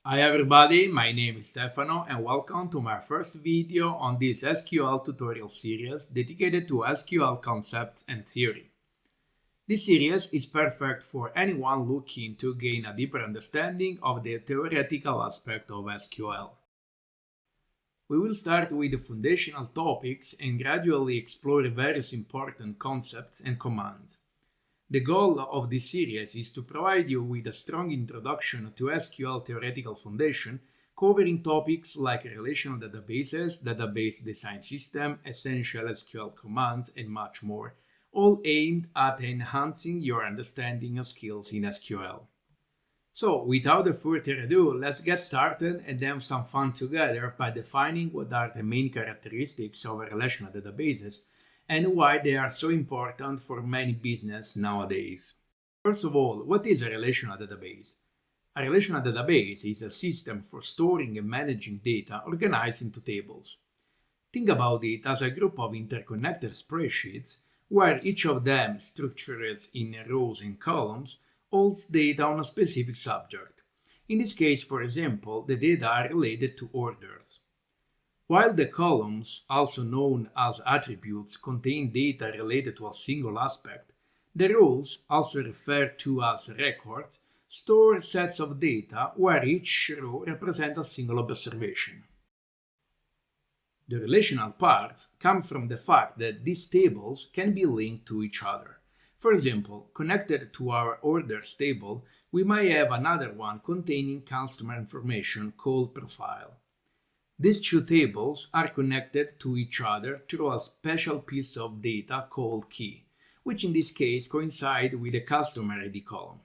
Hi everybody, my name is Stefano and welcome to my first video on this SQL tutorial series dedicated to SQL concepts and theory. This series is perfect for anyone looking to gain a deeper understanding of the theoretical aspect of SQL. We will start with the foundational topics and gradually explore various important concepts and commands. The goal of this series is to provide you with a strong introduction to SQL theoretical foundation, covering topics like relational databases, database design system, essential SQL commands, and much more, all aimed at enhancing your understanding of skills in SQL. So, without further ado, let's get started and have some fun together by defining what are the main characteristics of relational databases and why they are so important for many businesses nowadays. First of all, what is a relational database? A relational database is a system for storing and managing data organized into tables. Think about it as a group of interconnected spreadsheets where each of them, structured in rows and columns, holds data on a specific subject. In this case, for example, the data are related to orders. While the columns, also known as attributes, contain data related to a single aspect, the rows, also referred to as records, store sets of data where each row represents a single observation. The relational parts come from the fact that these tables can be linked to each other. For example, connected to our orders table, we might have another one containing customer information called profile. These two tables are connected to each other through a special piece of data called key, which in this case coincides with the customer ID column.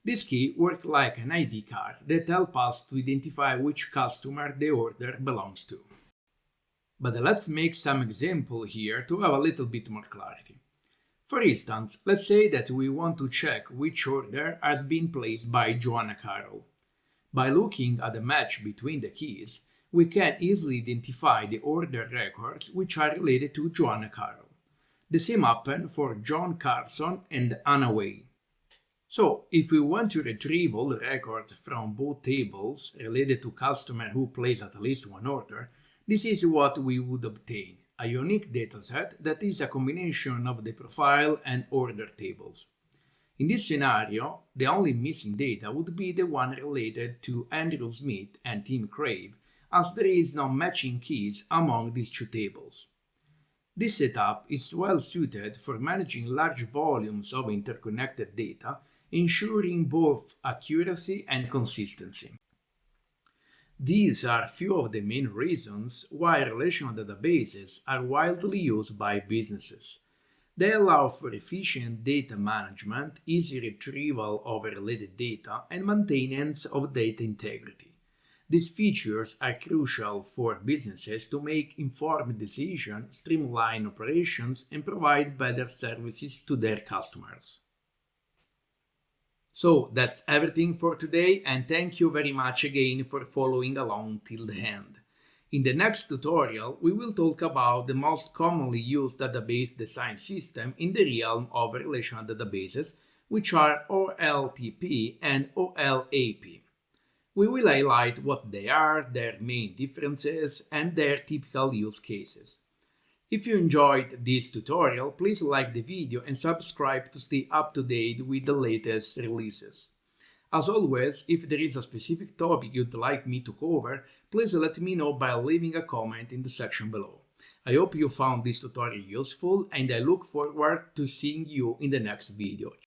This key works like an ID card that helps us to identify which customer the order belongs to. But let's make some examples here to have a little bit more clarity. For instance, let's say that we want to check which order has been placed by Joanna Carroll. By looking at the match between the keys, we can easily identify the order records which are related to Joanna Carroll. The same happens for John Carson and Anna Wade. So, if we want to retrieve all the records from both tables related to customers who place at least one order, this is what we would obtain, a unique dataset that is a combination of the profile and order tables. In this scenario, the only missing data would be the one related to Andrew Smith and Tim Craig, as there is no matching keys among these two tables. This setup is well suited for managing large volumes of interconnected data, ensuring both accuracy and consistency. These are few of the main reasons why relational databases are widely used by businesses. They allow for efficient data management, easy retrieval of related data, and maintenance of data integrity. These features are crucial for businesses to make informed decisions, streamline operations, and provide better services to their customers. So that's everything for today, and thank you very much again for following along till the end. In the next tutorial, we will talk about the most commonly used database design system in the realm of relational databases, which are OLTP and OLAP. We will highlight what they are, their main differences, and their typical use cases. If you enjoyed this tutorial, please like the video and subscribe to stay up to date with the latest releases. As always, if there is a specific topic you'd like me to cover, please let me know by leaving a comment in the section below. I hope you found this tutorial useful and I look forward to seeing you in the next video.